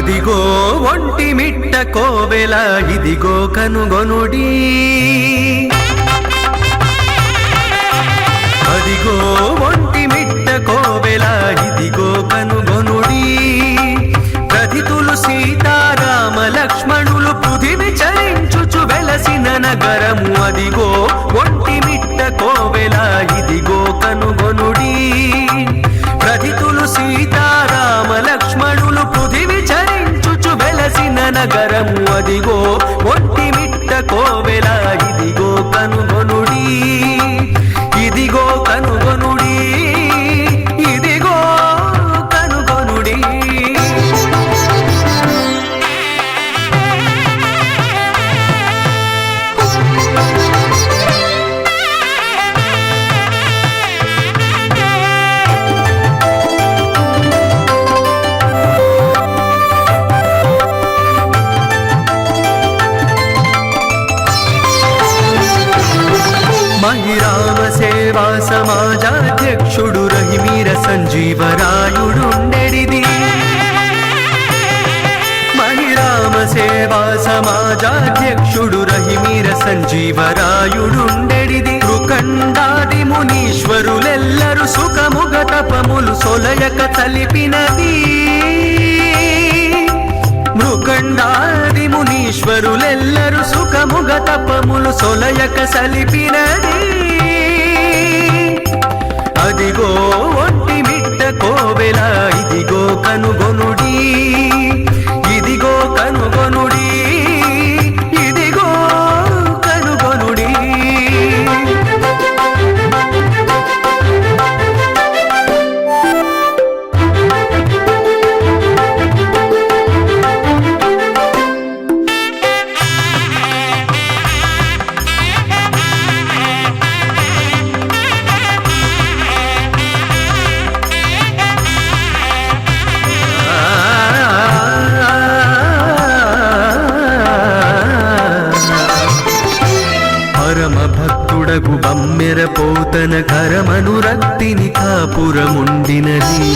అదిగో ఒంటి మిట్ట కోవెల ఇదిగో కనుగొనుడి. అదిగో ఒంటి మిట్ట కోవెల ఇదిగో కనుగొనుడి. ప్రతితులు సీతారామ లక్ష్మణులు పృథివి చరించుచు వెలసిన నగరము. అదిగో ఒంటి మిట్ట కోవెల ఇదిగో కనుగొనుడి. ప్రతితులు సీతారామ లక్ష్మణులు పృథివి చరించుచు వెలసిన నగరము. అదిగో ఒంటి మిట్ట కోవెల ఇదిగో కనుగొనుడి. ఇదిగో కనుగొనుడి. ఇదిగో కనుగొనుడి. మహిరామ సేవా సమాజాధ్యక్షుడు రహిమీర సంజీవరాయుడుండెడిది. మహిరామ సేవా సమాజాధ్యక్షుడు రహిమీర సంజీవరాయుడుండెడిది. రుకండాది మునీశ్వరులెల్లరు సుఖముగ తపములు సొలయక తలిపినది. మృకండాది మునీశ్వరులెల్లరు సుఖముగ తపములు సొలయక సలిపినది. అదిగో ఒంటి మిట్ట కోవెల ఇదిగో కనుగొనుడి. ఇదిగో కనుగొనుడి. ఇదిగో కనుగొనుడి. పరమభక్తుడగు బమ్మెర పోతన కరమనురక్తిని కాపురముండినది.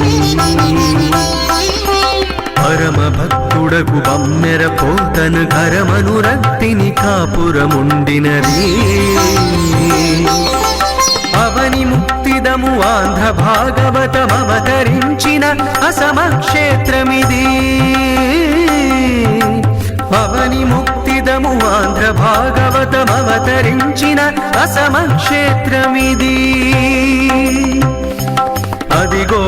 పరమభక్తుడగు బమ్మెర పోతన కరమనురక్తిని కాపురముండినది. అవని ముక్తిదము ఆంధ్ర భాగవతమవతరించిన అసమక్షేత్రమిది. అవని ముక్తిదము ఆంధ్ర భాగవతమవతరించిన అసమక్షేత్రమిది. అదిగో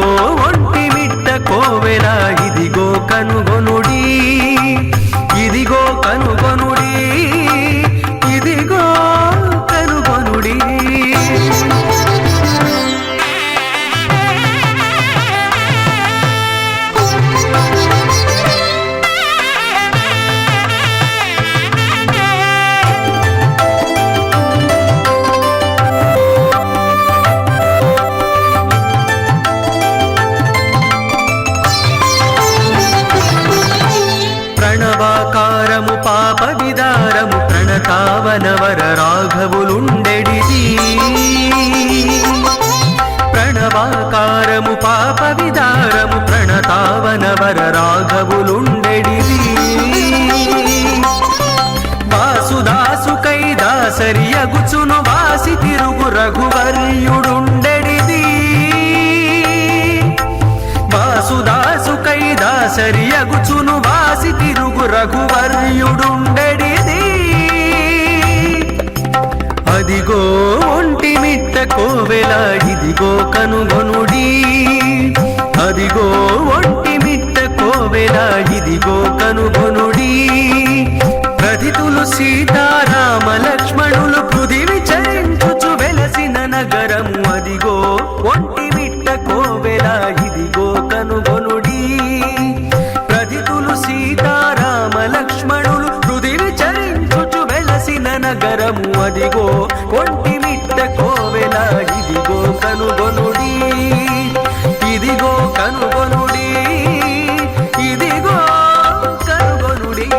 ఒంటి మిట్ట కోవెల ఇదిగో కనుగొనుడి. ఇదిగో కనుగొనుడి. ఇదిగో కనుగొనుడి. ప్రణవాకారము పాప విదారము ప్రణతావనవర రాఘవులుండెడిది. ప్రణవాకారము పాప విదారము ప్రణతావనవర రాఘవులుండెడిది. వాసుదాసు కైదాసరి అగుచును వాసి తిరుగు రఘువర్యుడుండెడిది. వాసుదాసు కైదాసరి అగుచును వాసి తిరుగు రఘువర్యుడుండెడిది. అదిగో ఒంటి మిట్ట కోవెల ఇదిగో కనుగొనుడి. అదిగో ఒంటి మిట్ట కోవెల ఇదిగో కనుగొనుడి. ప్రతితులు సీతారామ లక్ష్మణులు పృథివి చరించుచు వెలసిన నగరము. అదిగో ఒంటి మిట్ట కోవెల ఇదిగో కనుగొనుడి. ప్రతితులు సీతారామ లక్ష్మణులు పృథివి చరించుచు వెలసిన నగరము. అదిగో ఒంటి మిట్ట కోవెల ఇదిగో కనుగొనుడి. ఇదిగో కనుగొనుడి. ఇదిగో కనుగొనుడి.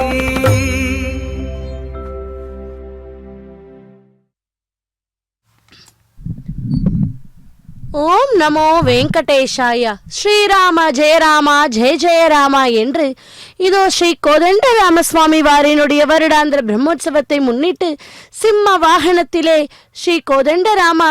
ஓம் நமோ வெங்கடேஷாய. ஸ்ரீராம ஜெய ராமா ஜெய ஜெய ராமா என்று இதோ ஸ்ரீ கோதண்ட ராமசுவாமி வாரினுடைய வருடாந்திர பிரம்மோற்சவத்தை முன்னிட்டு சிம்ம வாகனத்திலே ஸ்ரீ கோதண்ட ராமா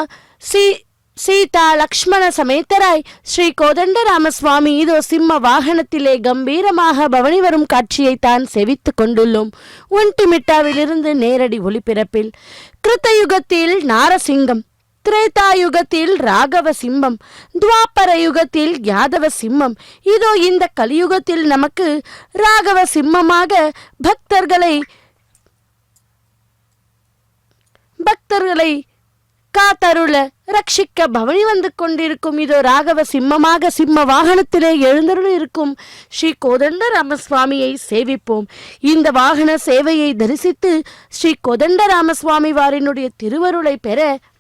சீதா லக்ஷ்மண சமேதராய் ஸ்ரீ கோதண்ட ராமசுவாமி இதோ சிம்ம வாகனத்திலே கம்பீரமாக பவனி வரும் காட்சியை தான் செவித்து கொண்டுள்ளோம். ஒன்டிமிட்டாவிலிருந்து நேரடி ஒளிபரப்பில். கிருத்தயுகத்தில் நாரசிங்கம், திரேதாயுகத்தில் ராகவ சிம்மம், துவாபர யுகத்தில் யாதவ சிம்மம், இதோ இந்த கலியுகத்தில் நமக்கு ராகவ சிம்மமாக பக்தர்களை காத்தருள ரட்சிக்க பவனி வந்து கொண்டிருக்கும் இதோ ராகவ சிம்மமாக சிம்ம வாகனத்திலே எழுந்தருள் இருக்கும் ஸ்ரீ கோதண்ட ராமசுவாமியை சேவிப்போம். இந்த வாகன சேவையை தரிசித்து ஸ்ரீ கோதண்ட ராமசுவாமி வாரினுடைய திருவருளை பெற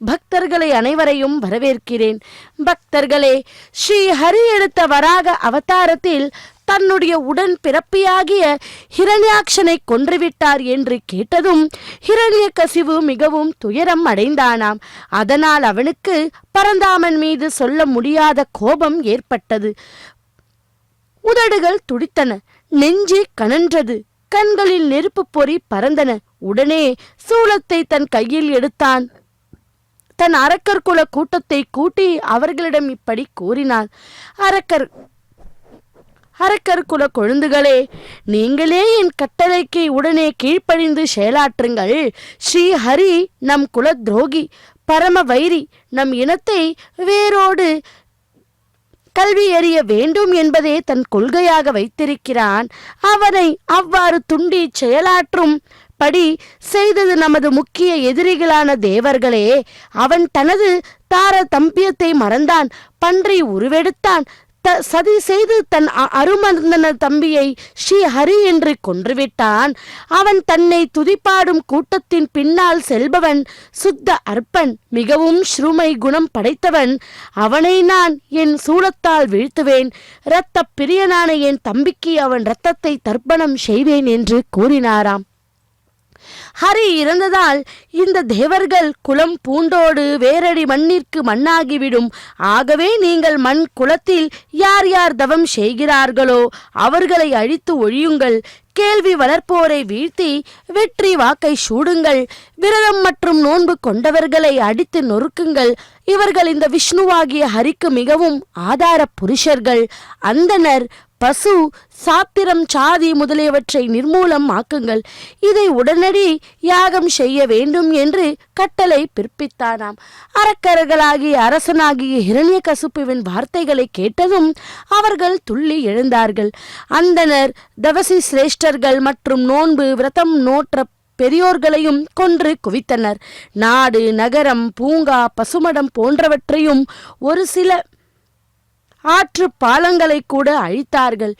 பக்தர்களை அனைவரையும் வரவேற்கிறேன். பக்தர்களே, ஸ்ரீ ஹரி எடுத்த வராக அவதாரத்தில் தன்னுடைய உடன் பிறப்பியாகிய ஹிரண்யாக்ஷனை கொன்றுவிட்டார் என்று கேட்டதும் ஹிரண்யகசிபு மிகவும் துயரம் அடைந்தானாம். அதனால் அவனுக்கு பரந்தாமன் மீது சொல்ல முடியாத கோபம் ஏற்பட்டது. உதடுகள் துடித்தன, நெஞ்சு கனன்றது, கண்களில் நெருப்பு பொறி பறந்தன. உடனே சூலத்தை தன் கையில் எடுத்தான். தன் அரக்கர் குல கூட்டத்தை கூட்டி அவர்களிடம் இப்படி கூறினார். அரக்கர் குல கொழுந்துகளே, நீங்களே என் கட்டளைக்கு உடனே கீழ்ப்படிந்து செயலாற்றுங்கள். ஸ்ரீ ஹரி நம் குல துரோகி, பரம வைரி, நம் இனத்தை வேரோடு கல்வி அறிய வேண்டும் என்பதே தன் கொள்கையாக வைத்திருக்கிறான். அவனை அவ்வாறு துண்டி செயலாற்றும் படி செய்தது நமது முக்கிய எதிரிகளான தேவர்களே. அவன் தனது தார தம்பியத்தை மறந்தான், பன்றி உருவெடுத்தான், சதி செய்து தன் அருமந்தன தம்பியை ஸ்ரீ ஹரி என்று கொன்றுவிட்டான். அவன் தன்னை துதிப்பாடும் கூட்டத்தின் பின்னால் செல்பவன், சுத்த அற்பன், மிகவும் ஸ்ருமை குணம் படைத்தவன். அவனை நான் என் சூலத்தால் வீழ்த்துவேன். இரத்த பிரியனான என் தம்பிக்கு அவன் இரத்தத்தை தர்ப்பணம் செய்வேன் என்று கூறினாராம். ஹரி இறந்ததால் இந்த தேவர்கள் குலம் பூண்டோடு வேரடி மண்ணிற்கு மண்ணாகிவிடும். ஆகவே நீங்கள் மண் குலத்தில் யார் யார் தவம் செய்கிறார்களோ அவர்களை அழித்து ஒழியுங்கள். கேள்வி வளர்ப்போரை வீழ்த்தி வெற்றி வாக்கை சூடுங்கள். விரதம் மற்றும் நோன்பு கொண்டவர்களை அடித்து நொறுக்குங்கள். இவர்கள் இந்த விஷ்ணுவாகிய ஹரிக்கு மிகவும் ஆதார புருஷர்கள். அந்தனர், பசு, சாத்திரம், சாதி முதலியவற்றை நிர்மூலம் ஆக்குங்கள். இதை உடனடி யாகம் செய்ய வேண்டும் என்று கட்டளை பிறப்பித்தானாம். அரக்கர்களாகிய அரசனாகிய ஹிரண்யகசிபுவின் வார்த்தைகளை கேட்டதும் அவர்கள் துள்ளி எழுந்தார்கள். அந்தனர், தவசி சிரேஷ்டர்கள் மற்றும் நோன்பு விரதம் நோற்ற பெரியோர்களையும் கொன்று குவித்தனர். நாடு, நகரம், பூங்கா, பசுமடம் போன்றவற்றையும் ஒரு சில ஆற்று பாலங்களை கூட அழித்தார்கள்.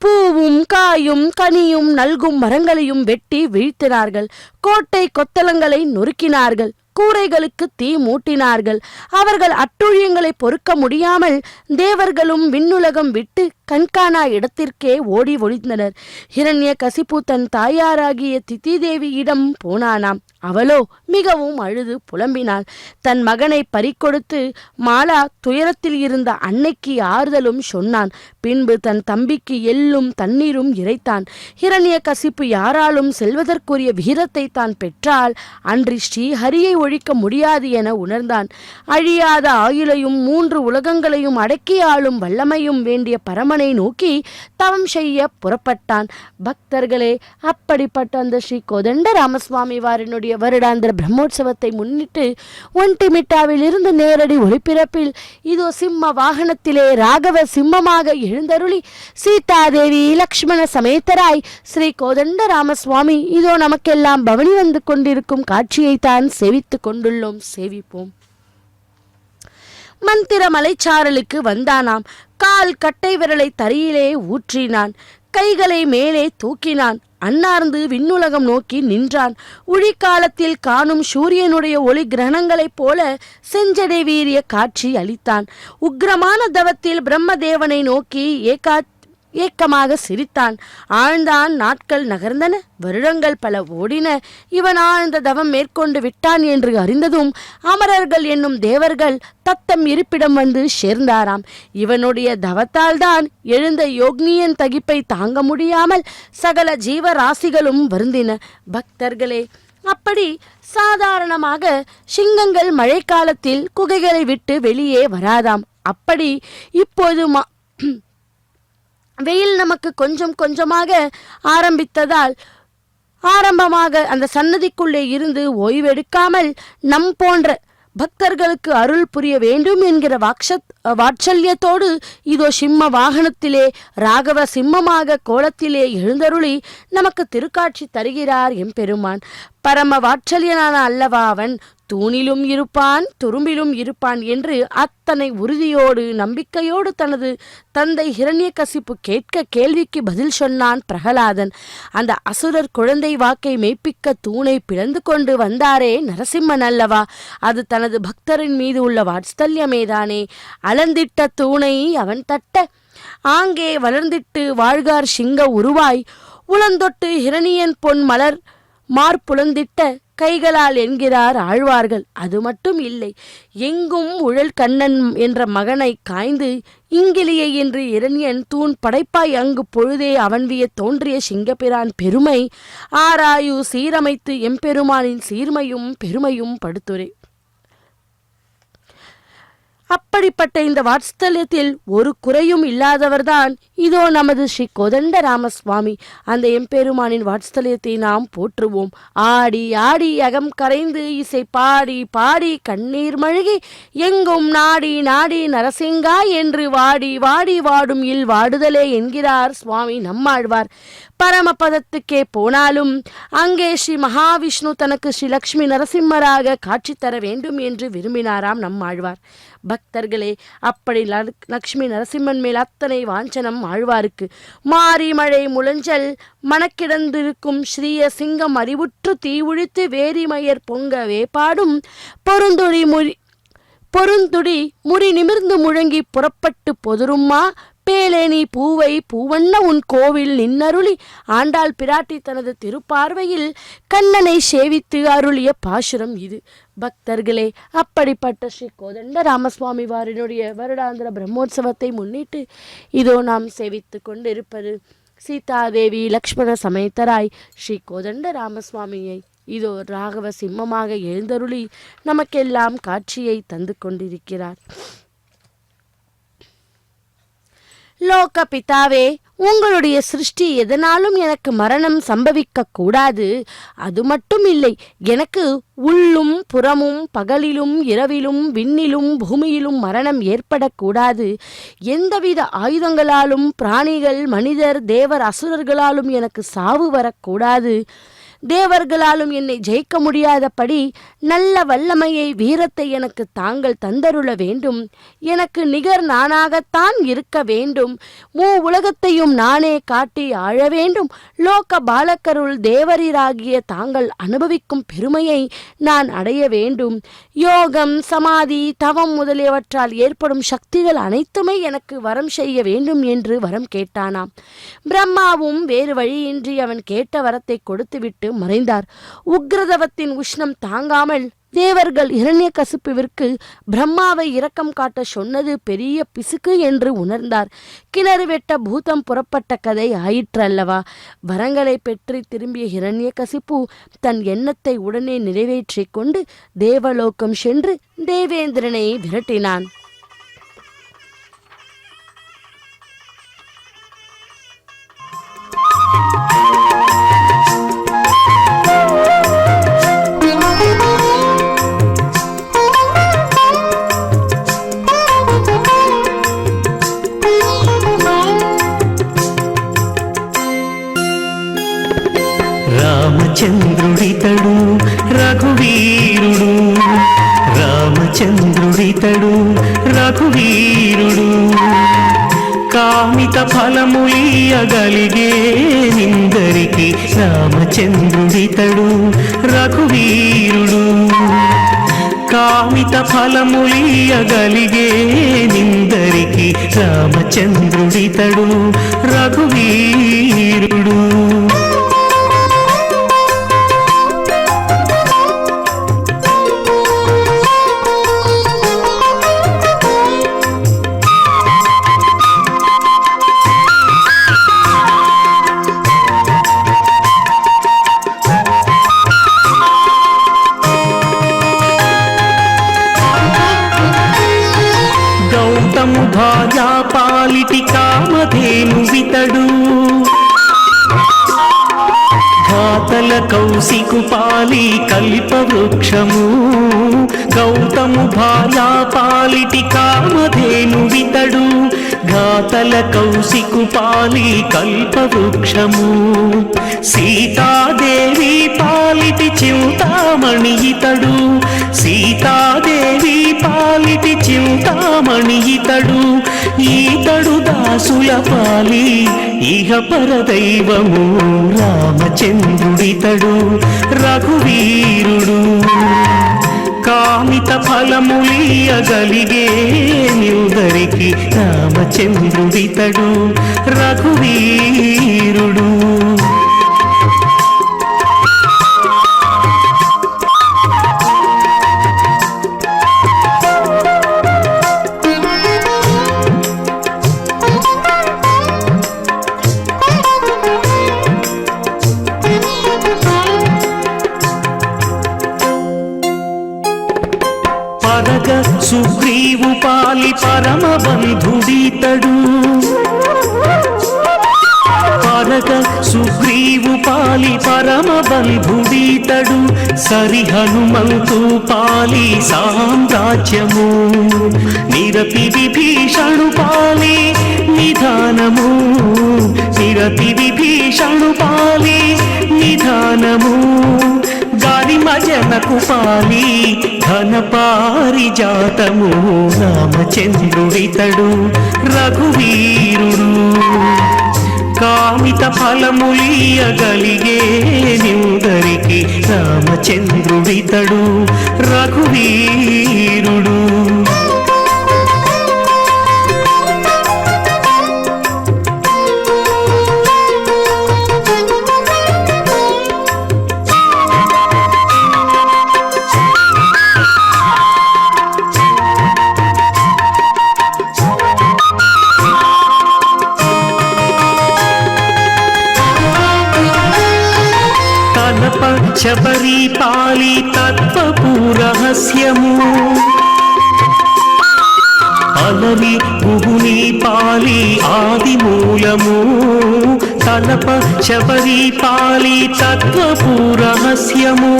பூவும் காயும் கனியும் நல்கும் மரங்களையும் வெட்டி வீழ்த்தினார்கள். கோட்டை கொத்தளங்களை நொறுக்கினார்கள். கூரைகளுக்கு தீ மூட்டினார்கள். அவர்கள் அட்டுழியங்களை பொறுக்க முடியாமல் தேவர்களும் விண்ணுலகம் விட்டு கண்காணா இடத்திற்கே ஓடி ஒளிந்தனர். ஹிரண்யகசிபு தன் தாயாராகிய திதி தேவியிடம் போனானாம். அவளோ மிகவும் அழுது புலம்பினாள். தன் மகனை பறிகொடுத்து மாலா துயரத்தில் இருந்த அன்னைக்கு ஆறுதலும் சொன்னான். பின்பு தன் தம்பிக்கு எள்ளும் தண்ணீரும் இறைத்தான். ஹிரண்யகசிபு யாராலும் செல்வதற்குரிய வீரத்தை தான் பெற்றால் அன்றி ஸ்ரீஹரியை ஒழிக்க முடியாது என உணர்ந்தான். அழியாத ஆயுளையும் 3 உலகங்களையும் அடக்கி ஆளும் வல்லமையும் வேண்டிய பரமனை நோக்கி தவம் செய்ய புறப்பட்டான். பக்தர்களே, அப்படிப்பட்ட அந்த ஸ்ரீ கோதண்ட ராமசுவாமி வாரினுடைய வருடாந்திர பிரம்மோற்சவத்தை முன்னிட்டு ஒன்டிமிட்டாவில் இருந்து நேரடி ஒளிபரப்பில் இதோ சிம்ம வாகனத்திலே ராகவ சிம்மமாக எழுந்தருளி சீதாதேவி லக்ஷ்மண சமேதராய் ஸ்ரீ கோதண்ட ராமசுவாமி இதோ நமக்கெல்லாம் பவனி வந்து கொண்டிருக்கும் காட்சியை தான் சேவித்துக் கொண்டுள்ளோம். சேவிப்போம். மந்திர மலைச்சாரலுக்கு வந்தானாம். கால் கட்டை விரலை தரையிலே ஊற்றினான். கைகளை மேலே தூக்கினான். அன்னார்ந்து விண்ணுலகம் நோக்கி நின்றான். உழிக்காலத்தில் காணும் சூரியனுடைய ஒளி கிரகணங்களைப் போல செஞ்சடை வீரிய காட்சி அளித்தான். உக்ரமான தவத்தில் பிரம்மதேவனை நோக்கி ஏக்கமாக சிரித்தான். ஆழ்ந்தான். நாட்கள் நகர்ந்தன. வருடங்கள் பல ஓடின. இவன் ஆழ்ந்த தவம் மேற்கொண்டு விட்டான் என்று அறிந்ததும் அமரர்கள் என்னும் தேவர்கள் தத்தம் இருப்பிடம் வந்து சேர்ந்தாராம். இவனுடைய தவத்தால் தான் எழுந்த யோக்னியன் தகிப்பை தாங்க முடியாமல் சகல ஜீவராசிகளும் வருந்தின. பக்தர்களே, அப்படி சாதாரணமாக சிங்கங்கள் மழைக்காலத்தில் குகைகளை விட்டு வெளியே வராதாம். அப்படி இப்போது வெயில் நமக்கு கொஞ்சம் கொஞ்சமாக ஆரம்பமாக அந்த சன்னதிக்குள்ளே இருந்து ஓய்வெடுக்காமல் நம் போன்ற பக்தர்களுக்கு அருள் புரிய வேண்டும் என்கிற வாட்சல்யத்தோடு இதோ சிம்ம வாகனத்திலே ராகவ சிம்மமாக கோலத்திலே எழுந்தருளி நமக்கு திருக்காட்சி தருகிறார் எம்பெருமான். பரம வாட்சல்யனான அல்லவா அவன். தூணிலும் இருப்பான், துரும்பிலும் இருப்பான் என்று அத்தனை உறுதியோடு நம்பிக்கையோடு தனது தந்தை ஹிரண்யகசிப்பு கேட்க கேள்விக்கு பதில் சொன்னான் பிரகலாதன். அந்த அசுரர் குழந்தை வாக்கை மெய்ப்பிக்க தூணை பிளந்து கொண்டு வந்தாரே நரசிம்மன் அல்லவா. அது தனது பக்தரின் மீது உள்ள வாத்சல்யமேதானே. அளந்திட்ட தூணை அவன் தட்ட ஆங்கே வளர்ந்திட்டு வாழ்கார் சிங்க உருவாய் உளந்தொட்டு ஹிரணியன் பொன் மலர் மார்புலந்திட்ட கைகளால் என்கிறார் ஆழ்வார்கள். அது மட்டும் இல்லை, எங்கும் உழல் கண்ணன் என்ற மகனை காய்ந்து இங்கிலியை என்று இரணியன் தூண் படைப்பாய் அங்கு பொழுதே அவன்விய தோன்றிய சிங்கப்பிரான் பெருமை ஆராயு சீரமைத்து எம்பெருமானின் சீர்மையும் பெருமையும் படுத்துரை. அப்படிப்பட்ட இந்த வாத்சல்யத்தில் ஒரு குறையும் இல்லாதவர்தான் இதோ நமது ஸ்ரீ கோதண்ட ராமசுவாமி. அந்த எம்பெருமானின் வாத்சல்யத்தை நாம் போற்றுவோம். ஆடி ஆடி அகம் கரைந்து இசை பாடி பாடி கண்ணீர் மழுகி எங்கும் நாடி நாடி நரசிங்கா என்று வாடி வாடி வாடும் இல் வாடுதலே என்கிறார் சுவாமி நம்மாழ்வார். பரமபதத்துக்கே போனாலும் அங்கே ஸ்ரீ மகாவிஷ்ணு தனக்கு ஸ்ரீ லக்ஷ்மி நரசிம்மராக காட்சி தர வேண்டும் என்று விரும்பினாராம் நம்மாழ்வார். பக்தர்களே, அப்படி லக்ஷ்மி நரசிம்மன் மேல் அத்தனை வாஞ்சனம் ஆழ்வாருக்கு. மாரி மழை முழஞ்சல் மணக்கிடந்திருக்கும் ஸ்ரீய சிங்கம் அறிவுற்று தீவுழித்து வேரிமயர் பொங்க வேப்பாடும் பொருந்துடி முறி நிமிர்ந்து முழங்கி புறப்பட்டு பொதுரும்மா பேலேனி பூவை பூவண்ண உன் கோவில் நின்னருளி ஆண்டாள் பிராட்டி தனது திருப்பார்வையில் கண்ணனை சேவித்து அருளிய பாசுரம் இது. பக்தர்களே, அப்படிப்பட்ட ஸ்ரீ கோதண்ட ராமசுவாமி வாரினுடைய வருடாந்திர பிரம்மோற்சவத்தை முன்னிட்டு இதோ நாம் சேவித்து கொண்டிருப்பது சீதாதேவி லக்ஷ்மண சமேதராய் ஸ்ரீ கோதண்ட ராமசுவாமியை இதோ ராகவ சிம்மமாக எழுந்தருளி நமக்கெல்லாம் காட்சியை தந்து கொண்டிருக்கிறார். லோக பிதாவே, உங்களுடைய சிருஷ்டி எதனாலும் எனக்கு மரணம் சம்பவிக்க கூடாது. அது மட்டும் இல்லை, எனக்கு உள்ளும் புறமும் பகலிலும் இரவிலும் விண்ணிலும் பூமியிலும் மரணம் ஏற்படக்கூடாது. எந்தவித ஆயுதங்களாலும் பிராணிகள் மனிதர் தேவர் அசுரர்களாலும் எனக்கு சாவு வரக்கூடாது. தேவர்களாலும் என்னை ஜெயிக்க முடியாதபடி நல்ல வல்லமையை வீரத்தை எனக்கு தாங்கள் தந்தருள வேண்டும். எனக்கு நிகர் நானாகத்தான் இருக்க வேண்டும். உலகத்தையும் நானே காட்டி ஆழ வேண்டும். லோக பாலக்கருள் தேவரீராகிய தாங்கள் அனுபவிக்கும் பெருமையை நான் அடைய வேண்டும். யோகம் சமாதி தவம் முதலியவற்றால் ஏற்படும் சக்திகள் அனைத்துமே எனக்கு வரம் செய்ய வேண்டும் என்று வரம் கேட்டானாம். பிரம்மாவும் வேறு வழியின்றி அவன் கேட்ட வரத்தை கொடுத்துவிட்டு மறைந்தார். உக்ரதவத்தின் உஷ்ணம் தாங்காமல் தேவர்கள் இரண்யகசிப்புவிற்கு பிரம்மாவை இரக்கம் காட்ட சொன்னது பெரிய பிசுக்கு என்று உணர்ந்தார். கிணறு வெட்ட பூதம் புறப்பட்ட கதை ஆயிற்றல்லவா. வரங்களை பெற்று திரும்பிய இரண்யகசிப்பு தன் எண்ணத்தை உடனே நிறைவேற்றிக் கொண்டு தேவலோகம் சென்று தேவேந்திரனை விரட்டினான். రామచంద్రుడితడు రఘువీరుడు, రామచంద్రుడితడు రఘువీరుడు, కామిత ఫలములియగలిగే నిందరికి రామచంద్రుడితడు రఘువీరుడు, కామిత ఫలములియగలిగే నిందరికి రామచంద్రుడితడు రఘువీరుడు. గౌతము భార్యా పాలిటి కామధేను వితడు, ఘాతల కౌశికు పాలి కల్పవృక్షము. గౌతము భార్యా పాలిటి కామధేను వితడు, ఘాతల కౌశికు పాలి కల్పవృక్షము. సీతాదేవి పాలిటి చింతామణి ఇతడు, సీతాదేవి పాలిటి చింతామణి ఇతడు. ఈతడు దాసుల పాలి ఇహ పరదైవము, రామచంద్రుడితడు రఘువీరుడు. కామిత ఫలములియగలిగే నిందరికి, రామచంద్రుడితడు రఘువీరుడు. పరగ సుగ్రీవు పాలి పరమ బంధుడితడు, పరగ సుగ్రీవు పాలి పరమ బంధుడితడు. సరి హనుమంతు పాలి సామ్రాజ్యము, నిరతి విభీషణు పాలి నిధానము, నిరతి విభీషణు పాలి నిధానము. గాలిమజనకు పాలి ఘన పారిజాతము, రామచంద్రుడితడు రఘువీరుడు. కామిత ఫలములియగలిగే నిందరికి, రామచంద్రుడితడు రఘువీరుడు. శబరి పాలి తత్వపు రహస్యము, అలరి గుహుని పాలి ఆది మూలము. తలప శబరి పాలి తత్వపు రహస్యము,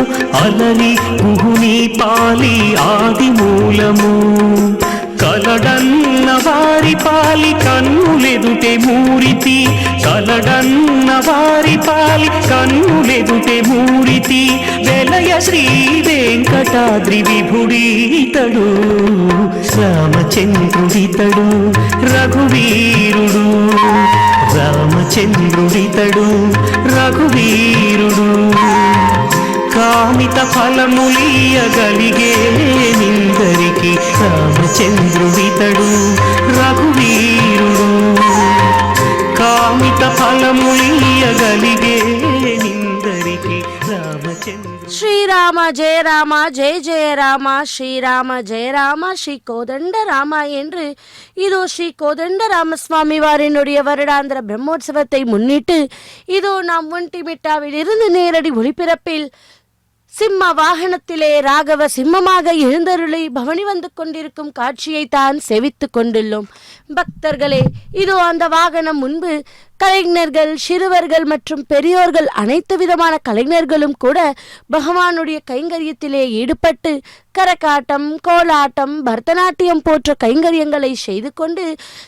అలరి గుహుని పాలి ఆది మూలము. కలడన్న వారి పాలి కన్నులెదుటే మూరితి, కలడన్న వారి పాలి కన్నులెదుటే మూరితి. వెలయ శ్రీ వెంకటాద్రి విభుడితడు, రామచంద్రుడితడు రఘువీరుడు. రామచంద్రుడితడు రఘువీరుడు. కామిత ఫలములియగలిగే నిందరికి, రామచంద్రుడితడు రఘువీరుడు. కామిత ఫలములియగలిగే నిందరికి, రామచంద్రుడు. శ్రీరామ జయ ராம ஜெய ஜெய ராமா ஸ்ரீராம ஜெய ராமா ஸ்ரீ கோதண்ட ராமா என்று இதோ ஸ்ரீ கோதண்ட ராமசுவாமி வாரினுடைய வருடாந்திர பிரம்மோற்சவத்தை முன்னிட்டு இதோ நாம் ஒன்டிமிட்டாவில் இருந்து நேரடி ஒளிபரப்பில் சிம்ம வாகனத்திலே ராகவ சிம்மமாக எழுந்தருளை பவனி வந்து கொண்டிருக்கும் காட்சியை தான் செவித்துக் கொண்டுள்ளோம். பக்தர்களே, இதோ அந்த வாகனம் முன்பு கலைஞர்கள், சிறுவர்கள் மற்றும் பெரியோர்கள் அனைத்து விதமான கலைஞர்களும் கூட பகவானுடைய கைங்கரியத்திலே ஈடுபட்டு கரகாட்டம், கோலாட்டம், பரதநாட்டியம் போன்ற கைங்கரியங்களை செய்து கொண்டு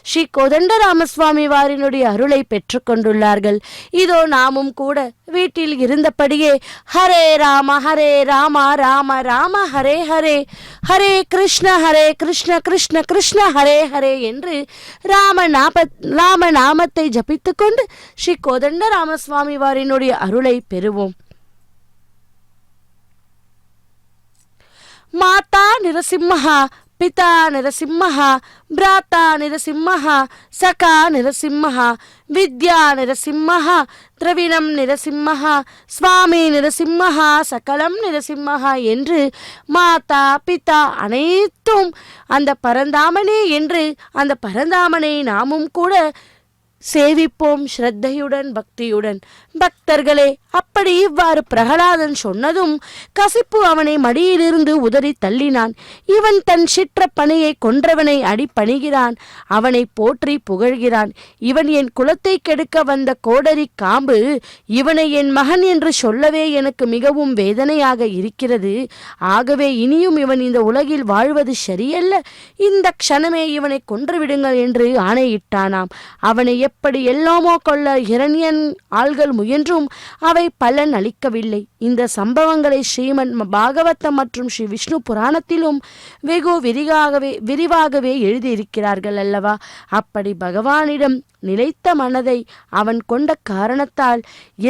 ஸ்ரீ கோதண்ட ராமசுவாமி வாரினுடைய அருளை பெற்று கொண்டுள்ளார்கள். இதோ நாமும் கூட வீட்டில் இருந்தபடியே ஹரே ராம ராம ராம ஹரே ஹரே, ஹரே கிருஷ்ண கிருஷ்ண கிருஷ்ண ஹரே ஹரே என்று ராம நாமத்தை ஜபித்து கொண்டு ஸ்ரீ கோதண்ட ராமசுவாமி வாரினுடைய அருளை பெறுவோம். மாதா நிரசிம்மஹ పితా నరసింహ, భ్రాత నరసింహ, సఖా నరసింహ, విద్యా నరసింహ, திரவிணம் நிரசிம்மஹ, சுவாமி நிரசிம்மஹ, சகலம் நிரசிம்மஹ என்று மாதா பிதா அனைத்தும் அந்த பரந்தாமனே என்று அந்த பரந்தாமனை நாமும் கூட சேவிப்போம் ஸ்ரத்தையுடன் பக்தியுடன். பக்தர்களே, அப்படி இவ்வாறு பிரகலாதன் சொன்னதும் கசிப்பு அவனை மடியிலிருந்து உதறி தள்ளினான். இவன் தன் சிற்ற பணியை கொன்றவனை அடிபணிகிறான், அவனை போற்றி புகழ்கிறான். இவன் என் குலத்தை கெடுக்க வந்த கோடரி காம்பு, இவனை என் மகன் என்று சொல்லவே எனக்கு மிகவும் வேதனையாக இருக்கிறது. ஆகவே இனியும் இவன் இந்த உலகில் வாழ்வது சரியல்ல. இந்த க்ஷணமே இவனை கொன்றுவிடுங்கள் என்று ஆணையிட்டானாம். அவனை எப்படி எல்லாமோ கொள்ள இரண்யன் ஆள்கள் முயன்றும் அவை பலன் அளிக்கவில்லை. இந்த சம்பவங்களை ஸ்ரீமன் பாகவதம் மற்றும் ஸ்ரீ விஷ்ணு புராணத்திலும் வெகு விரிவாகவே எழுதியிருக்கிறார்கள் அல்லவா. அப்படி பகவானிடம் நிலைத்த மனதை அவன் கொண்ட காரணத்தால்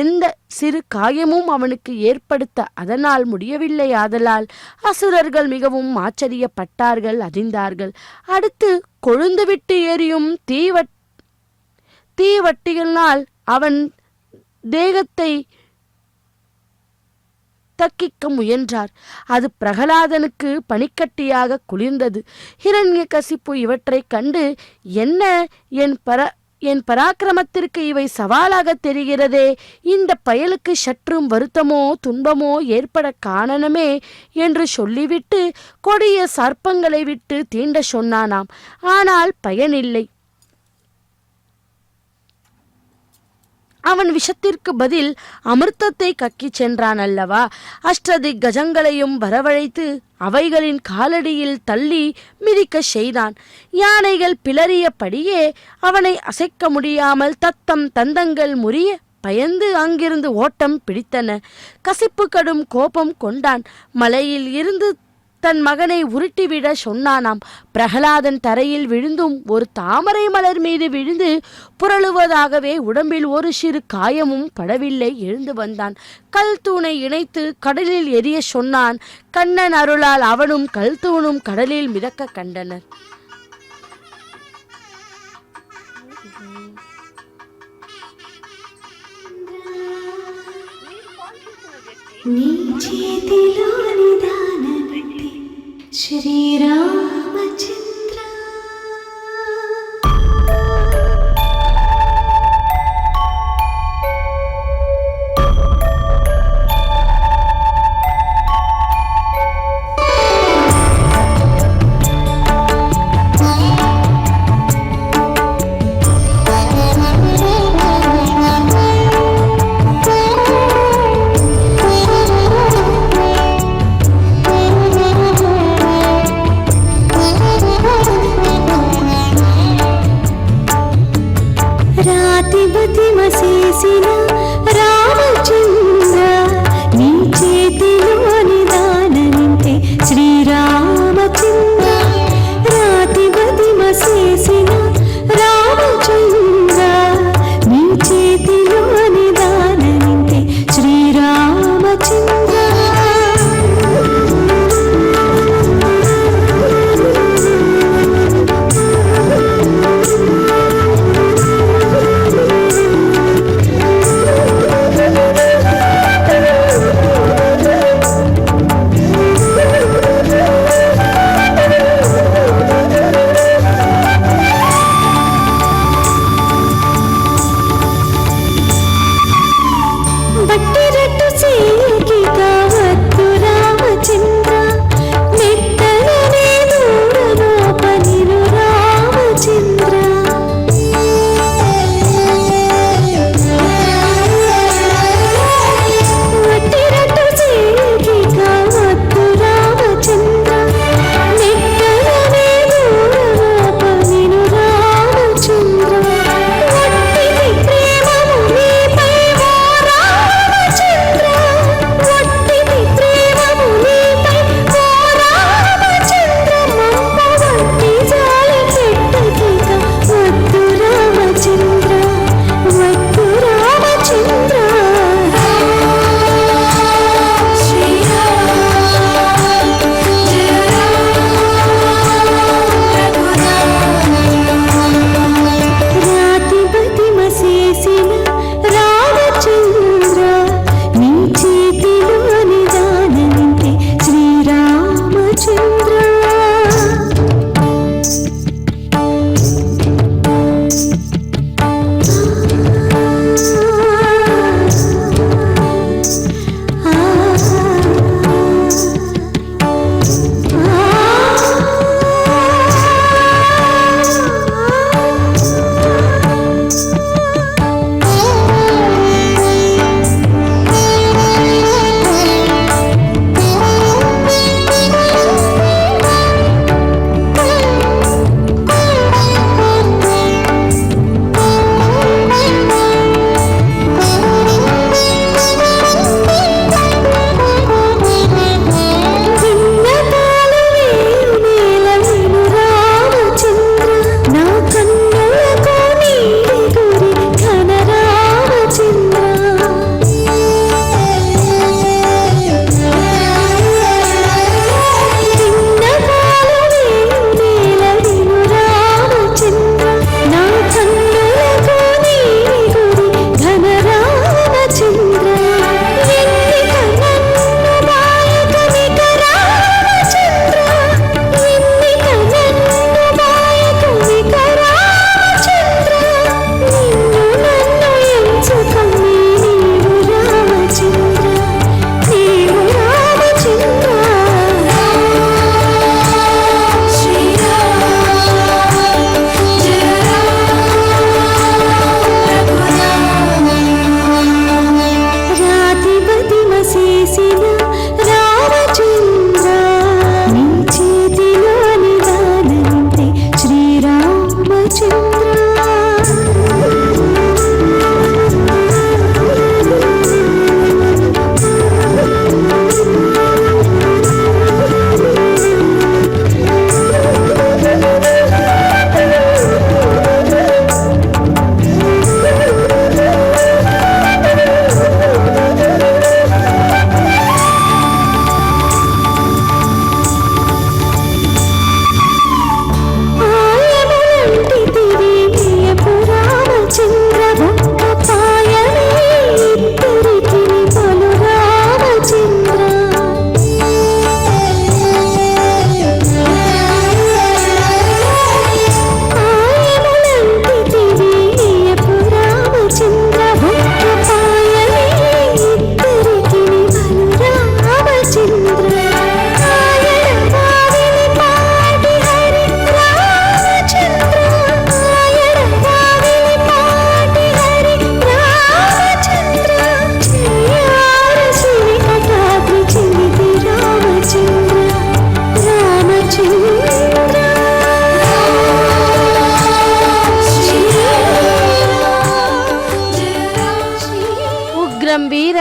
எந்த சிறு காயமும் அவனுக்கு ஏற்படுத்த அதனால் முடியவில்லை. ஆதலால் அசுரர்கள் மிகவும் ஆச்சரியப்பட்டார்கள், அறிந்தார்கள். அடுத்து கொழுந்துவிட்டு எரியும் தீவட்டிகளினால் அவன் தேகத்தை தக்கிக்க முயன்றார். அது பிரகலாதனுக்கு பனிக்கட்டியாக குளிர்ந்தது. ஹிரண்யகசிப்பு இவற்றை கண்டு, என்ன என் பராக்கிரமத்திற்கு இவை சவாலாக தெரிகிறதே, இந்த பயலுக்கு சற்றும் வருத்தமோ துன்பமோ ஏற்பட காரணமே என்று சொல்லிவிட்டு கொடிய சர்ப்பங்களை விட்டு தீண்ட சொன்னானாம். ஆனால் பயனில்லை. அவன் விஷத்திற்கு பதில் அமிர்தத்தை கக்கிச் சென்றான் அல்லவா. அஷ்டதிக் கஜங்களையும் வரவழைத்து அவைகளின் காலடியில் தள்ளி மிதிக்க செய்தான். யானைகள் பிளறியபடியே அவனை அசைக்க முடியாமல் தத்தம் தந்தங்கள் முறிய பயந்து அங்கிருந்து ஓட்டம் பிடித்தன. கசிப்பு கடும் கோபம் கொண்டான். மலையில் இருந்து தன் மகனை உருட்டிவிட சொன்னானாம். பிரகலாதன் தரையில் விழுந்தும் ஒரு தாமரை மலர் மீது விழுந்து புரளுவதாகவே உடம்பில் ஒரு சிறு காயமும் படவில்லை. எழுந்து வந்தான். கல் தூணை இணைத்து கடலில் எரிய சொன்னான். கண்ணன் அருளால் அவனும் கல் தூணும் கடலில் மிதக்க கண்டனர். నీ చేతిలో నిదాన బట్టి శ్రీరామచంద్ర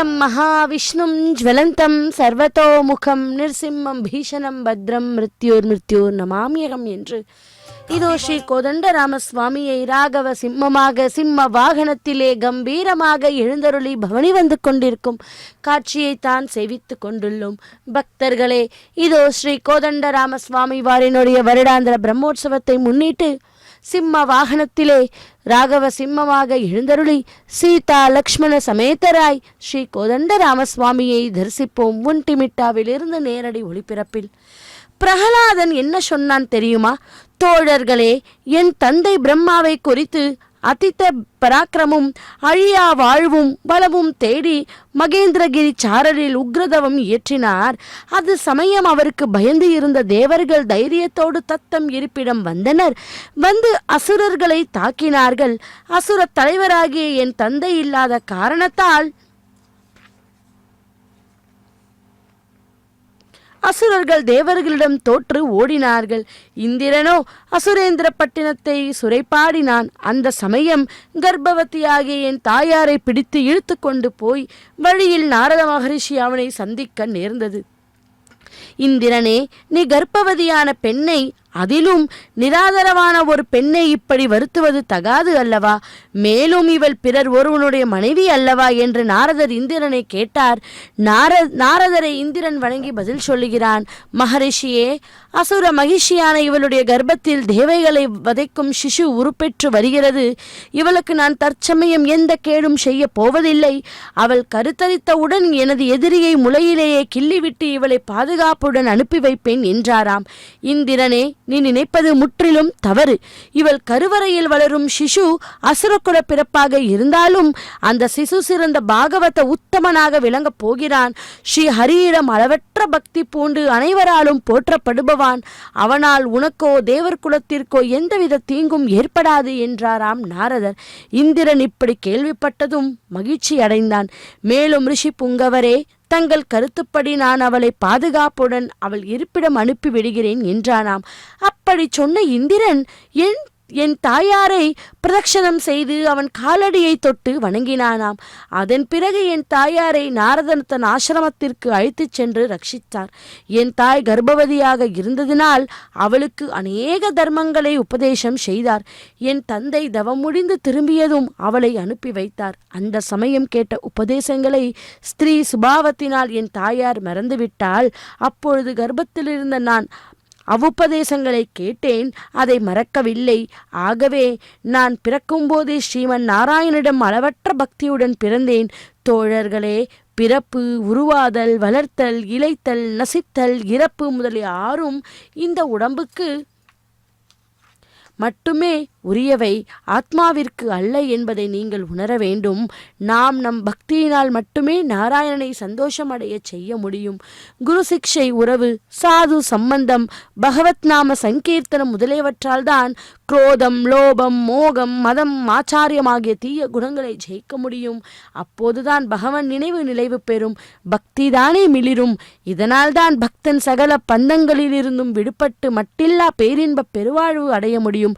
வீரம் மகாவிஷ்ணும் ஜ்வலந்தம் சர்வதோமுகம் நிர்சிம்மம் பீஷணம் பத்ரம் மிருத்யோர் நமாமியகம் என்று இதோ ஸ்ரீ கோதண்டராமசுவாமியை ராகவ சிம்மமாக சிம்ம வாகனத்திலே கம்பீரமாக எழுந்தருளி பவனி வந்து கொண்டிருக்கும் காட்சியை தான் சேவித்து கொண்டுள்ளோம். பக்தர்களே, இதோ ஸ்ரீ கோதண்டராமசுவாமி வாரினுடைய வருடாந்திர பிரம்மோற்சவத்தை முன்னிட்டு சிம்ம வாகனத்திலே ராகவ சிம்மமாக எழுந்தருளி சீதா லக்ஷ்மண சமேதராய் ஸ்ரீ கோதண்டராமசுவாமியை தரிசிப்போம். உன்டிமிட்டாவிலிருந்து நேரடி ஒளிபரப்பில். பிரகலாதன் என்ன சொன்னான் தெரியுமா? தோழர்களே, என் தந்தை பிரம்மாவை குறித்து அதித்த பராக்கிரமும் அழியா வாழ்வும் பலமும் தேடி மகேந்திரகிரி சாரலில் உக்ரதவம் இயற்றினார். அது சமயம் அவருக்கு பயந்து இருந்த தேவர்கள் தைரியத்தோடு தத்தம் இருப்பிடம் வந்தனர். வந்து அசுரர்களை தாக்கினார்கள். அசுர தலைவராகிய என் தந்தை இல்லாத காரணத்தால் அசுரர்கள் தேவர்களிடம் தோற்று ஓடினார்கள். இந்திரனோ அசுரேந்திர பட்டினத்தை சுரைப்பாடினான். அந்த சமயம் கர்ப்பவதியாகிய என் தாயாரை பிடித்து இழுத்து கொண்டு போய் வழியில் நாரத மகரிஷி அவனை சந்திக்க நேர்ந்தது. இந்திரனே, நீ கர்ப்பவதியான பெண்ணை, அதிலும் நிராதரவான ஒரு பெண்ணை இப்படி வருத்துவது தகாது அல்லவா? மேலும் இவள் பிறர் ஒருவனுடைய மனைவி அல்லவா என்று நாரதர் இந்திரனை கேட்டார். நாரதரை இந்திரன் வணங்கி பதில் சொல்லுகிறான். மகரிஷியே, அசுர மகிழ்ச்சியான இவளுடைய கர்ப்பத்தில் தேவைகளை வதைக்கும் சிசு உருப்பெற்று வருகிறது. இவளுக்கு நான் தற்சமயம் எந்த கேடும் செய்ய போவதில்லை. அவள் கருத்தரித்தவுடன் எனது எதிரியை முளையிலேயே கிள்ளிவிட்டு இவளை பாதுகாப்புடன் அனுப்பி வைப்பேன் என்றாராம். இந்திரனே, நீ நினைப்பது முற்றிலும் தவறு. இவள் கருவறையில் வளரும் சிசு அசுரகுல பிறப்பாக இருந்தாலும் அந்த சிசு சிறந்த பாகவத உத்தமனாக விளங்கப் போகிறான். ஸ்ரீ ஹரியிடம் அளவற்ற பக்தி பூண்டு அனைவராலும் போற்றப்படுபவான். அவனால் உனக்கோ தேவர் குலத்திற்கோ எந்தவித தீங்கும் ஏற்படாது என்றாராம் நாரதர். இந்திரன் இப்படி கேள்விப்பட்டதும் மகிழ்ச்சி அடைந்தான். மேலும் ரிஷி புங்கவரே, தங்கள் கருத்துப்படி நான் அவளை பாதுகாப்புடன் அவள் இருப்பிடம் அனுப்பி விடுகிறேன் என்றானாம். அப்படி சொன்ன இந்திரன் என் தாயாரை பிரதட்சணம் செய்து அவன் காலடியை தொட்டு வணங்கினானாம். அதன் பிறகு என் தாயாரை நாரதன் தன் ஆசிரமத்திற்கு அழைத்துச் சென்று ரட்சித்தார். என் தாய் கர்ப்பவதியாக இருந்ததினால் அவளுக்கு அநேக தர்மங்களை உபதேசம் செய்தார். என் தந்தை தவம் முடிந்து திரும்பியதும் அவளை அனுப்பி வைத்தார். அந்த சமயம் கேட்ட உபதேசங்களை ஸ்திரீ சுபாவத்தினால் என் தாயார் மறந்துவிட்டால் அப்பொழுது கர்ப்பத்தில் இருந்த நான் அவ்வுபதேசங்களை கேட்டேன், அதை மறக்கவில்லை. ஆகவே நான் பிறக்கும்போதே ஸ்ரீமன் நாராயணிடம் அளவற்ற பக்தியுடன் பிறந்தேன். தோழர்களே, பிறப்பு, உருவாதல், வளர்த்தல், இளைத்தல், நசித்தல், இறப்பு முதலிய ஆறும் இந்த உடம்புக்கு மட்டுமே உரியவை, ஆத்மாவிற்கு அல்ல என்பதை நீங்கள் உணர வேண்டும். நாம் நம் பக்தியினால் மட்டுமே நாராயணனை சந்தோஷமடைய செய்ய முடியும். குரு சிக்ஷை, உறவு, சாது சம்பந்தம், பகவத் நாம சங்கீர்த்தனம் முதலியவற்றால் தான் குரோதம், லோபம், மோகம், மதம், ஆச்சாரியமாகிய தீய குணங்களை ஜெயிக்க முடியும். அப்போதுதான் பகவன் நினைவு நிலைவு பெறும், பக்தி தானே மிளிரும். இதனால் தான் பக்தன் சகல பந்தங்களிலிருந்தும் விடுபட்டு மட்டில்லா பேரின்ப பெருவாழ்வு அடைய முடியும்.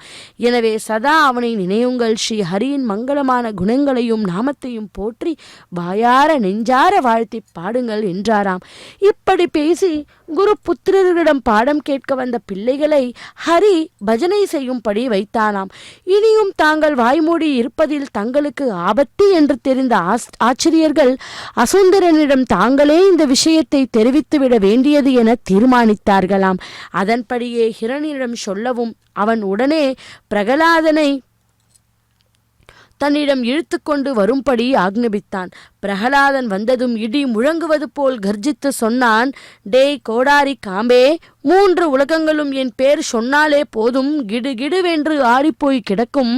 எனவே சதா அவனை நினையுங்கள். ஸ்ரீ ஹரியின் மங்களமான குணங்களையும் நாமத்தையும் போற்றி வாயார நெஞ்சார வாழ்த்தி பாடுங்கள் என்றாராம். இப்படி பேசி குரு புத்திரர்களிடம் பாடம் கேட்க வந்த பிள்ளைகளை ஹரி பஜனை செய்யும்படி வைத்தானாம். இனியும் தாங்கள் வாய்மூடி இருப்பதில் தங்களுக்கு ஆபத்து என்று தெரிந்த ஆச்சரியர்கள் அசுந்தரனிடம் தாங்களே இந்த விஷயத்தை தெரிவித்துவிட வேண்டியது என தீர்மானித்தார்களாம். அதன்படியே ஹிரணியிடம் சொல்லவும் அவன் உடனே பிரகலாதனை தன்னிடம் இழுத்து கொண்டு வரும்படி ஆக்ஞபித்தான். பிரகலாதன் வந்ததும் இடி முழங்குவது போல் கர்ஜித்து சொன்னான், டேய் கோடாரி காம்பே, 3 உலகங்களும் என் பேர் சொன்னாலே போதும் கிடுகிடுவென்று ஆடிப்போய் கிடக்கும்.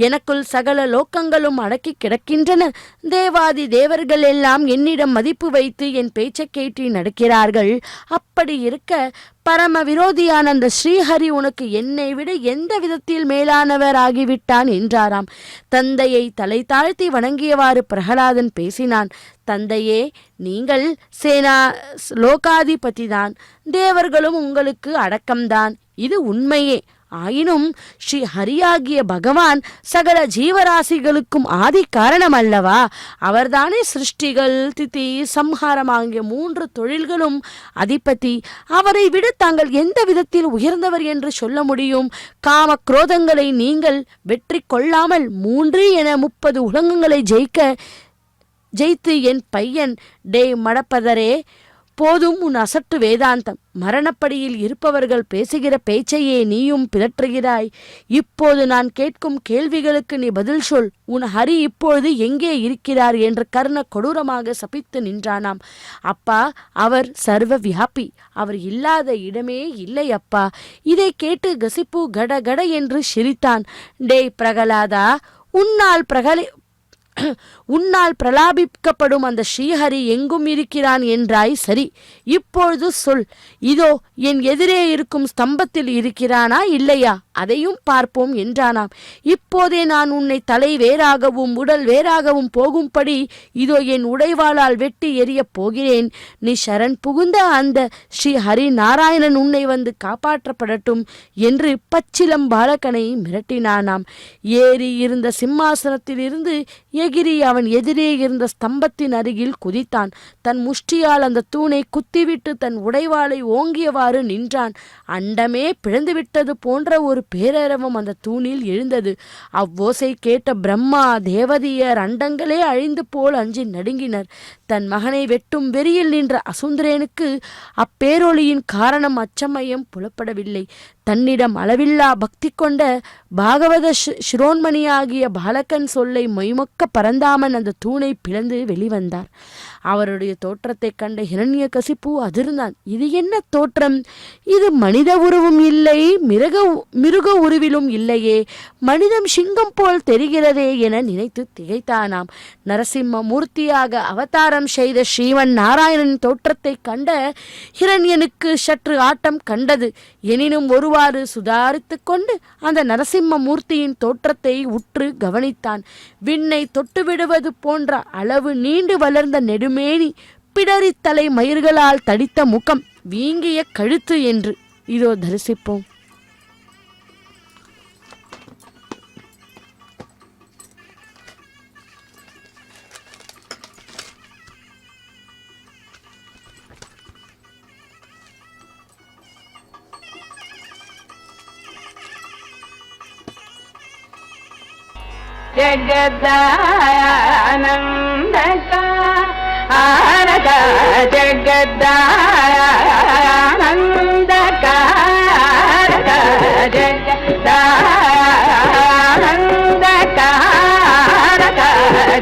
எனக்குள் சகல லோக்கங்களும் அடக்கி கிடக்கின்றன. தேவாதி தேவர்கள் எல்லாம் என்னிடம் மதிப்பு வைத்து என் பேச்சை கேட்டு நடக்கிறார்கள். அப்படி இருக்க பரம விரோதியான அந்த ஸ்ரீஹரி உனக்கு என்னை விட எந்த விதத்தில் மேலானவர் ஆகிவிட்டான் என்றாராம். தந்தையை தலை தாழ்த்தி வணங்கியவாறு பிரகலாதன் பேசினான். தந்தையே, நீங்கள் லோகாதிபதிதான். தேவர்களும் உங்களுக்கு அடக்கம்தான். இது உண்மையே. ஆயினும் ஸ்ரீ ஹரியாகிய பகவான் சகல ஜீவராசிகளுக்கும் ஆதி காரணம் அல்லவா? அவர்தானே சிருஷ்டிகள், திதி, சம்ஹாரம் ஆகிய 3 தொழில்களும் அதிபதி. அவரை விட தாங்கள் எந்த விதத்தில் உயர்ந்தவர் என்று சொல்ல முடியும்? காம குரோதங்களை நீங்கள் வெற்றி கொள்ளாமல் 3 என 30 உலகங்களை ஜெயித்து என் பையன் டே மடப்பதரே, போதும் உன் அசட்டு வேதாந்தம். மரணப்படியில் இருப்பவர்கள் பேசுகிற பேச்சையே நீயும் பிதற்றுகிறாய். இப்போது நான் கேட்கும் கேள்விகளுக்கு நீ பதில் சொல். உன் ஹரி இப்பொழுது எங்கே இருக்கிறார் என்று கர்ண கொடூரமாக சபித்து நின்றானாம். அப்பா, அவர் சர்வ வியாபி, அவர் இல்லாத இடமே இல்லை அப்பா. இதை கேட்டு கசிப்பு கட கட என்று சிரித்தான். டே பிரகலாதா, உன்னால் பிரலாபிக்கப்படும் அந்த ஸ்ரீஹரி எங்கும் இருக்கிறான் என்றாய். சரி, இப்பொழுது சொல். இதோ என் எதிரே இருக்கும் ஸ்தம்பத்தில் இருக்கிறானா இல்லையா? அதையும் பார்ப்போம் என்றானாம். இப்போதே நான் உன்னை தலை வேறாகவும் உடல் வேறாகவும் போகும்படி இதோ என் உடைவாளால் வெட்டி எறியப் போகிறேன். நீ சரண் புகுந்த அந்த ஸ்ரீ ஹரி நாராயணன் உன்னை வந்து காப்பாற்றப்படட்டும் என்று பச்சிலம் பாலகனை மிரட்டினானாம். ஏறி இருந்த சிம்மாசனத்தில் இருந்து எகிரி அவன் எதிரே இருந்த ஸ்தம்பத்தின் அருகில் குதித்தான். தன் முஷ்டியால் அந்த தூணை குத்திவிட்டு தன் உடைவாளை ஓங்கியவாறு நின்றான். அண்டமே பிளந்துவிட்டது போன்ற ஒரு பேரரவம் அந்த தூணில் எழுந்தது. அவ்வோசை கேட்ட பிரம்மா தேவதியர் அண்டங்களே அழிந்து போல் அஞ்சி நடுங்கினர். தன் மகனை வெட்டும் வெறியில் நின்ற அசுந்தரேனுக்கு அப்பேரொளியின் காரணம் அச்சமயம் புலப்படவில்லை. தன்னிடம் அளவில்லா பக்தி கொண்ட பாகவத சிரோன்மணியாகிய பாலகன் சொல்லை மொய்மொக்க பரந்தாமன் அந்த தூணை பிளந்து வெளிவந்தார். அவருடைய தோற்றத்தை கண்ட ஹிரண்யகசிப்பு அதிர்ந்தான். இது என்ன தோற்றம்? இது மனித உருவும் இல்லை, மிருக உருவிலும் இல்லையே. மனிதம் சிங்கம் போல் தெரிகிறதே என நினைத்து திகைத்தானாம். நரசிம்ம மூர்த்தியாக அவதாரம் செய்த ஸ்ரீவன் நாராயணன் தோற்றத்தை கண்ட ஹிரண்யனுக்கு சற்று ஆட்டம் கண்டது. எனினும் ஒருவாறு சுதாரித்து கொண்டு அந்த நரசிம்ம மூர்த்தியின் தோற்றத்தை உற்று கவனித்தான். விண்ணை தொட்டுவிடுவது போன்ற அளவு நீண்டு வளர்ந்த நெடுமேனி, பிடரித்தலை மயிர்களால் தடித்த முகம், வீங்கிய கழுத்து என்று இதோ தரிசிப்போம். ஜகதானந்தகா ஆனக ஜகதானந்தகா ஜகதானந்தகா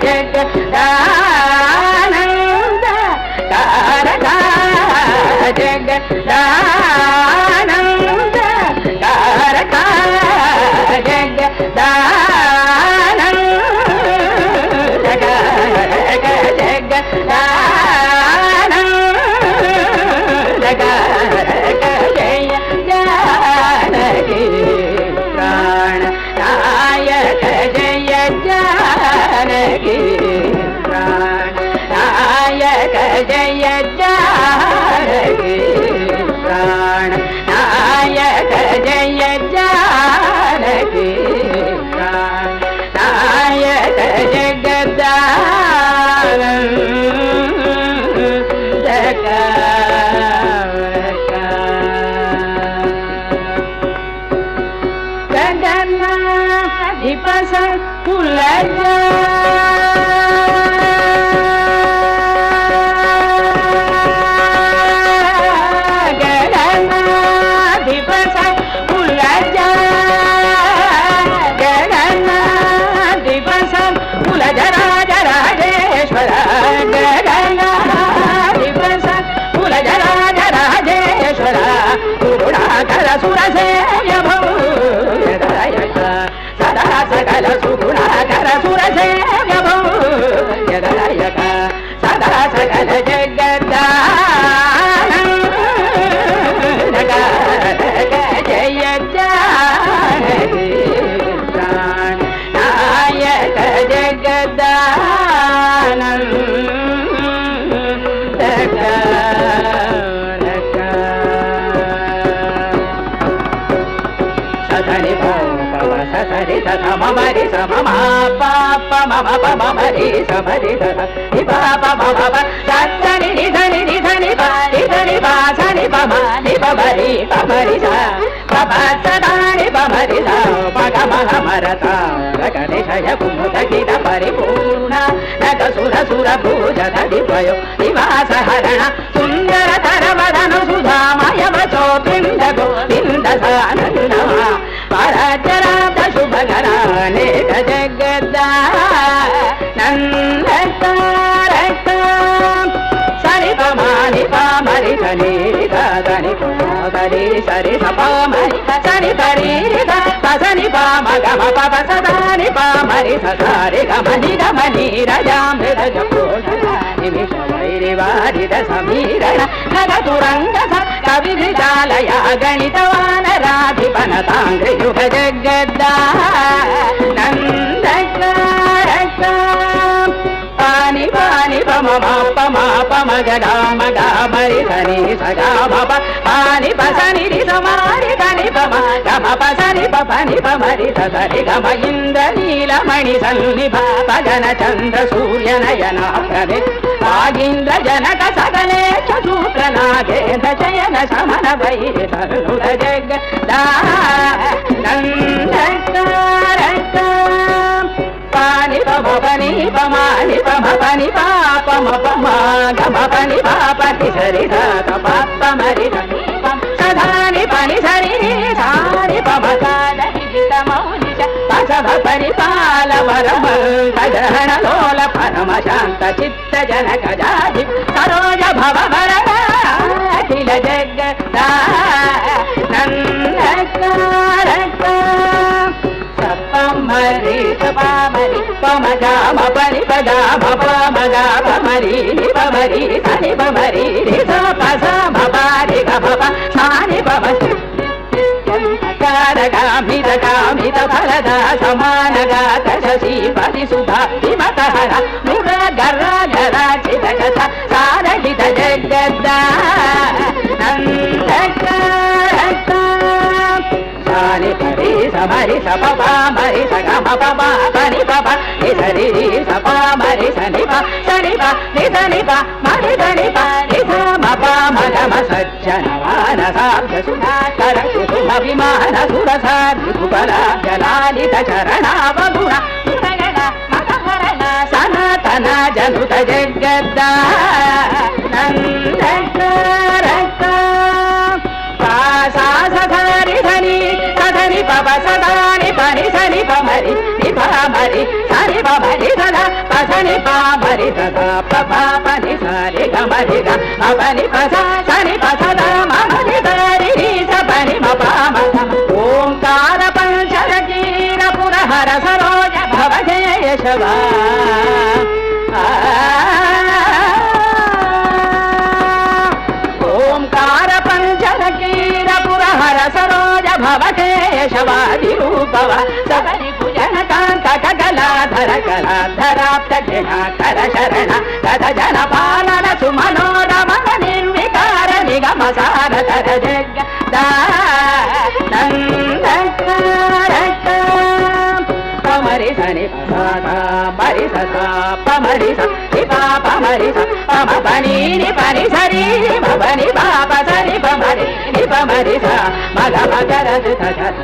ஜகதானந்தகா ஜகதானந்தகா जय जानकी प्राण नायक जय जानकी प्राण नायक जगदानंदका गगनाधिप कुलजा सुरसे సరి స మమరి స మమ పాప మమ పమ మరి స మరి స ని పాప మమ ప సని ని ధని ని ధని ప ని ధని ప సని పమ ని పమరి పమరి స పప సదాని పమరి స పగ మహ మరత గణేశయ కుముద గిద పరిపూర్ణ నగ సుర సుర భూజ ధడి పయో నివాస హరణ సుందర తరవదను సుధామయ వచో బృంద గోవింద సానందమ పరచరాత శుభకర నేత జగద్ద నందతారక సరి పమాని పామరి సని దని పరి సరి సపామరి సని పరి సని పామ గమ పప సదాని పామరి ససారి గమని గమని రజామృత నిమిష వైరివారిద సమీరణ నగతురంగ కవిజాలయ గణితవానరాధిపన తాంగ్రయుగ జగద్ద నందకారక పాని పాని పమ పమ పమ గమ గమరి సని సగమ పాని పసని రి సమారి దని పమ గమ పసని పని పమరి సరి గమ ఇంద్ర నీలమణి సన్నిభ పగన చంద్ర సూర్య నయన ప్రవే వాగీంద్ర జనక సగలే సూత్రనాగేంద్ర శయన శమన వైరి సరుణ జగద్ద నందకారక పాని పమ పని పమాని పమ పని పాపమ పమ గమ పని పాపని సరి స పాప మరి సదాని పని సరి సారి పమ కాదహిత మౌని పసభ పరిపాల వరమ గ్రహణ లోల పరమ శాంత చిత్త జనక జాతి సరోజ భవ భరణ అఖిల జగద్ద నందకారక పమరి పమరి పమ గమ పని పగమ పమ గమ మరి పమరి సని పమరి స పస మపారి గమ ప సాని పమ కారగామిత కామిత ఫలద సమానగాత శశి పది సుధా విమత హర నుర గర గర చిత కథ సారహిత జగద్ద నందకారక సాని పరి సమరి స పప మరి స గమ పప పని పప ని సరి రి స ప మరి సని ప సని ప ని సని ప మరి సని ప ని స మ ప మ గమ సజ్జన వాన సాబ్ద సుధాకర కుసుమ విమాన సురసారి కుబల జలాలిత చరణావగుణ సురగణ మదహరణ సనాతన జనుత జగద్ద నందకారక సాసరి ధని సధని పవ సదాని పని సని పమరి ని పమరి సని పమరి సదా పసని పామరి సదా పప పని సరి గమరి గ పని పస సని పసద మమరి సరి సపని మపమ ఓంకార పంచరకీర పురహర సరోజ భవ జయ శవ ఓంకార పంచరకీర పురహర సరోజ భవ కేశవాది రూపవ సగరి భుజన కాంత కగలాధర కలాధరాప్త జిణాకర శరణ కథ జన పాలన సుమనోరమణ నిర్వికార నిగమ సారధర జగద్ద నందకారక పమరి సని పస మరి స పమరి స ని పాప మరి స పమ పని ని పని సరి మని పాప సరి పమరి ని పమరి స మగ మగర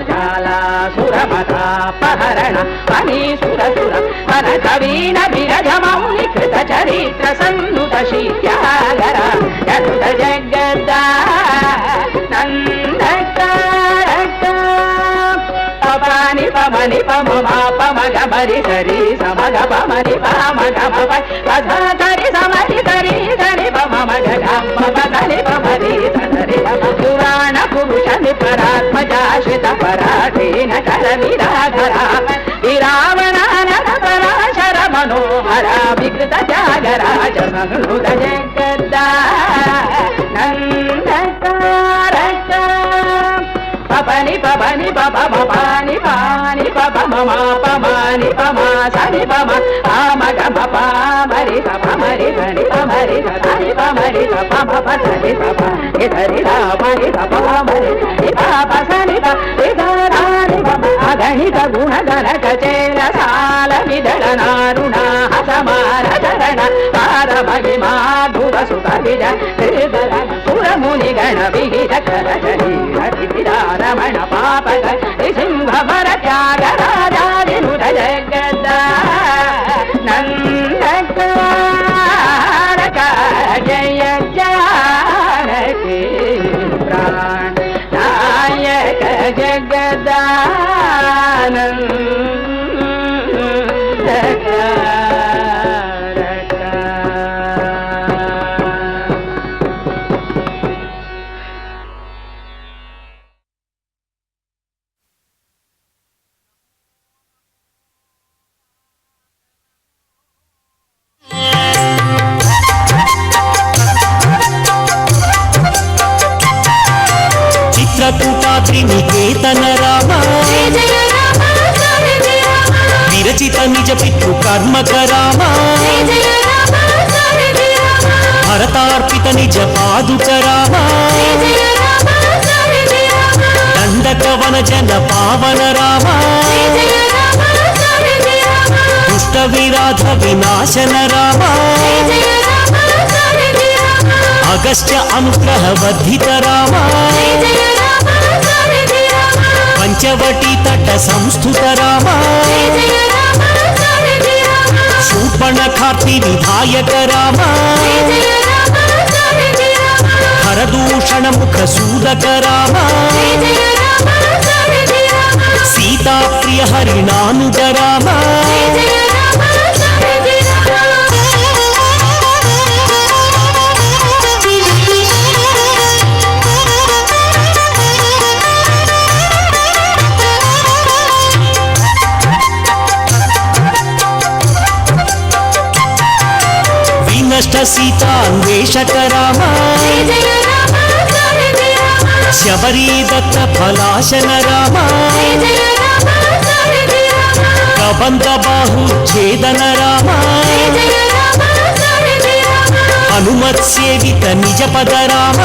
జాల సురమత పహరణ పని సుర సుర మన కవీన విరజ మౌని కృత చరిత్ర సన్నుత శీత్యాగర జనుత జగద్ద నందకారక పని పమని పమ పమ గమరి సరి సమగ పమని పమ గమ పస సరి సమరి సరి సరి పమ మగ గమ పదని పమరి సరి పురాణ పురుష నిపరాత్మజాశ్రిత పరాధీన కర విరాధర విరావణాన పరాశర మనోహర వికృత త్యాగరాజ సంహృత జగద్ద నందకారక పని పని పమ పాని పాని పమ పమాని పమ సని పమ పమ గమ పమరి సపమరి సని పమరి సని పమరి సపమ పసని పమ ఇధరి రామరి సపమరి సని పమ సని పమ ఇధరాని పమ ಗಣಿತ ಗುಣಗಣಕ ಚೇರ ಸಾಲ ವಿದಳ ನಾರುಣ ಹಸಮಾರ ಚರಣ ಪಾರ ಮಹಿಮಾ ಧ್ರುವ ಸುತ ವಿಜ ಹೃದರ ಸುರ ಮುನಿ ಗಣ ವಿಹಿತ ಕರ ಶರೀರ ರಮಣ ಪಾಪ ಸಿಂಹ ಭರ ತ್ಯಾಗ ರಾಜಾದಿ ನುರ ಜಗದ ನಂದಕಾರಕ ಜಯ ಜಾನಕಿ ಪ್ರಾಣ ನಾಯಕ ಜಗದಾನಂದಕ చిత్రకూటాద్రినికేతన రామ విరచిత నిజ పితృ కర్మక రామ భరతార్పిత నిజ పాదుక రామ దండక వన జన పావన రామ దుష్ట విరాధ వినాశన రామ అగస్త్య అనుగ్రహ వర్ధిత రామ పంచవటీ తట సంస్థుత రామ శూర్పణఖార్తి విధాయక రామ హరదూషణ ముఖ సూదక రామ సీతాప్రియ హరిణానుగ రామ వినష్ట సీతాన్వేషక రామ శబరీ దత్త ఫలాశన రామ కబంధ బాహు ఛేదన రామ హనుమత్సేవిత నిజ పద రామ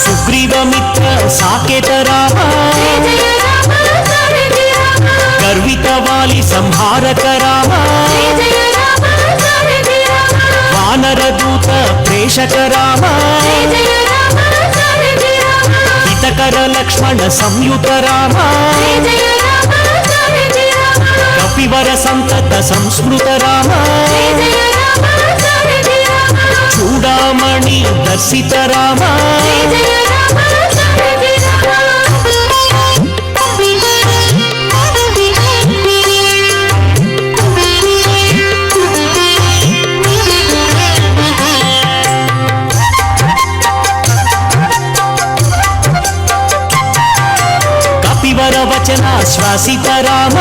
సుగ్రీవ మిత్ర సాకేత రామ గర్విత వాలి సంహారక రామ వానర దూత ప్రేషక రామ హితకర లక్ష్మణ సంయుత రామ కపివర సంతత సంస్మృత రామ చూడామణి దర్శిత రామ వచన శ్వాసిత రామ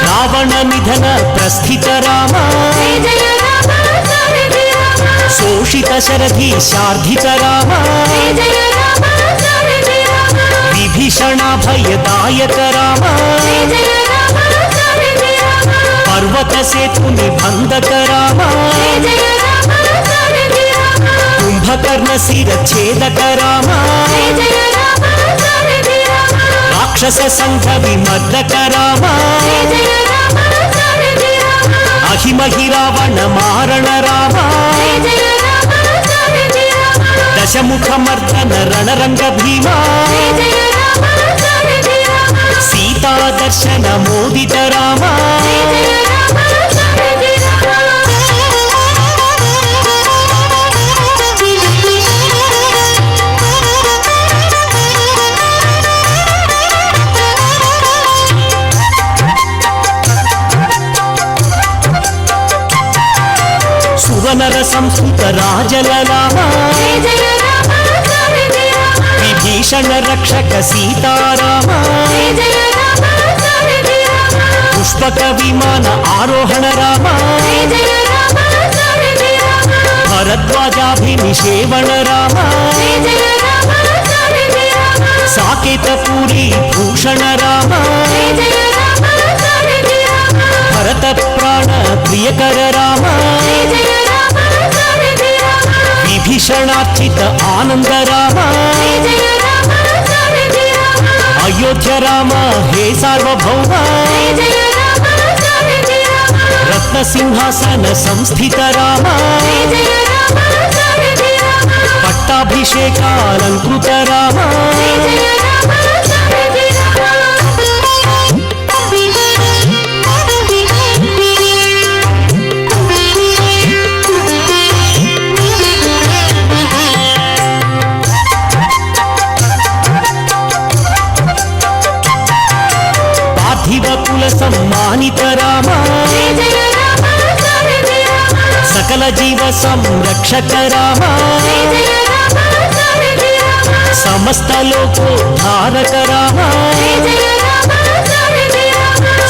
రావణ నిధన ప్రస్థిత రామ శోషిత శరధి శార్ధిత రామ విభీషణ భయదాయక రామ పర్వత సేతు నిబంధక రామ కుంభకర్ణ శిరఛేదక రామ రాక్షస సంఘ విమర్దక రామ అహిమహి రావణ మారణ రామ దశముఖ మర్దన రణరంగ భీమా సీతా దర్శన మోదిత రామ సువనర సంస్కృత రాజల రామ విభీషణ రక్షక సీతారామ పుష్పక విమాన ఆరోహణ రామ భరద్వాజాభినిషేవణ రామ సాకేత పూరి భూషణ రామ భరత ప్రాణ ప్రియకర రామ విభీషణార్చిత ఆనంద రామ अयोध्या राम हे सार्वभौम रत्नसिंहासन संस्थित राम पट्टाभिषेकालंकृत राम पार्थिव सम्मानित राम सकल जीव संरक्षक राम समस्त लोकोद्धारक राम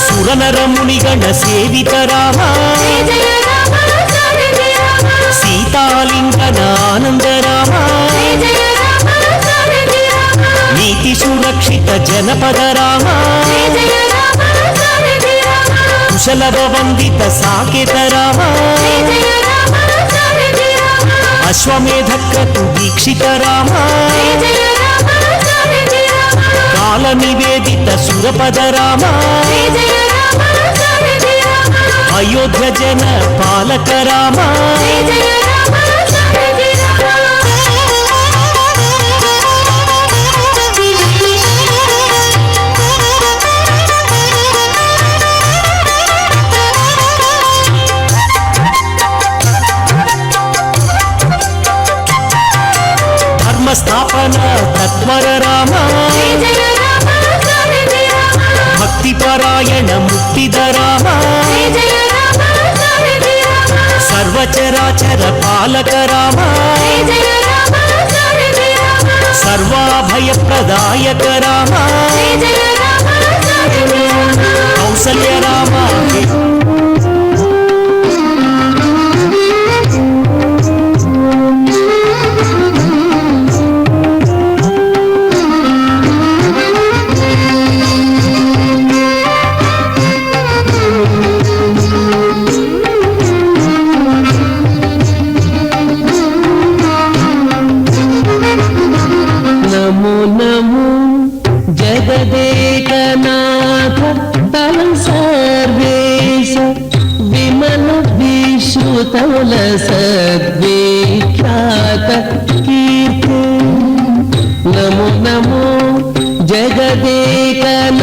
सुरनर मुनिगण सेवित राम सीतालिंगन आनंद राम नीति सुरक्षित जनपद राम कुशल वंदित साकेत राम अश्वमेध क्रतु दीक्षित राम काल निवेदित सुरपद राम अयोध्या जन पालक राम स्थापना तत्वर राम भक्तिपरायण मुक्तिद राम सर्वचराचर पालक राम सर्वाभय प्रदायक राम कौसल्य राम सद्विख्यात कीर्ति नमो नमो जगदेकनाथ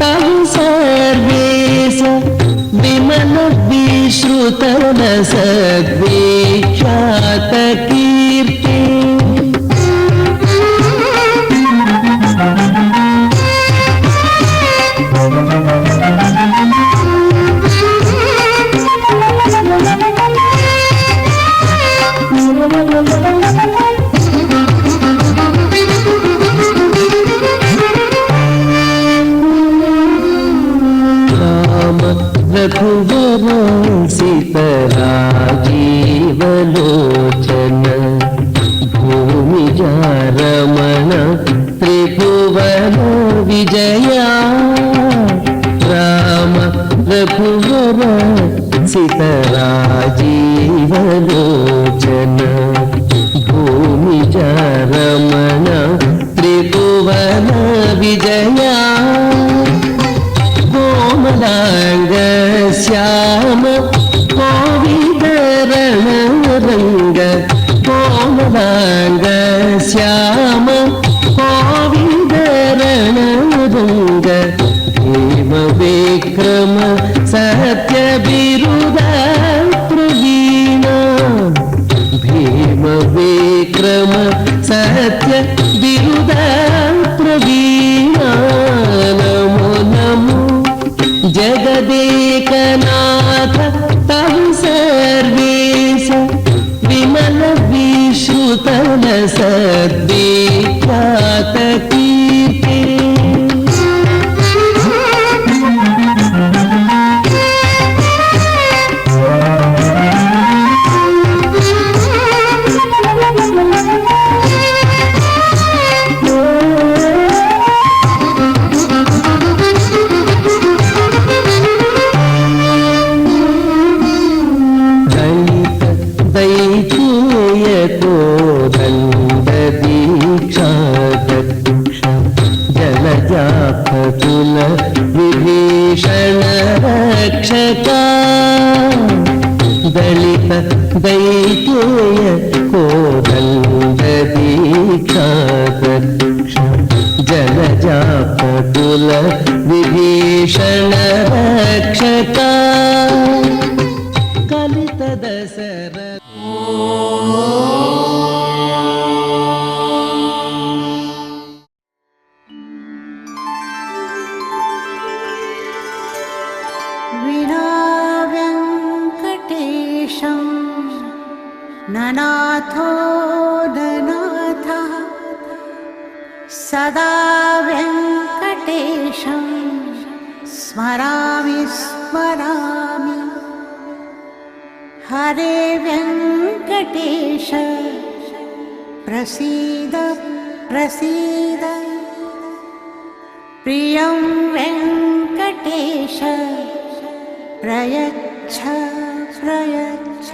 तव सर्वेश विमल विश्रुतल सद्विख्यात कीर्ति रघुवर सीतराजीवलोचन भूमिजा रमण त्रिभुवन विजया राम रघुवर सीतराजीवलोचन भूमिजा रमण त्रिभुवन विजया कोमलांग श्याम कोविदरण रंग कोमलांग श्याम कोविदरण रंग भीम विक्रम सत्य विरुद प्रवीण भीम विक्रम सत्य विरुद प्रवीण जनजापकुल विभीषण रक्षका कलित दशरथ विना वेङ्कटेशं ननाथो ननाथः सदा वेङ्कटेशं स्मरामि स्मरामि हरे वेङ्कटेश प्रसीद प्रसीद प्रियं वेङ्कटेश प्रयच्छ प्रयच्छ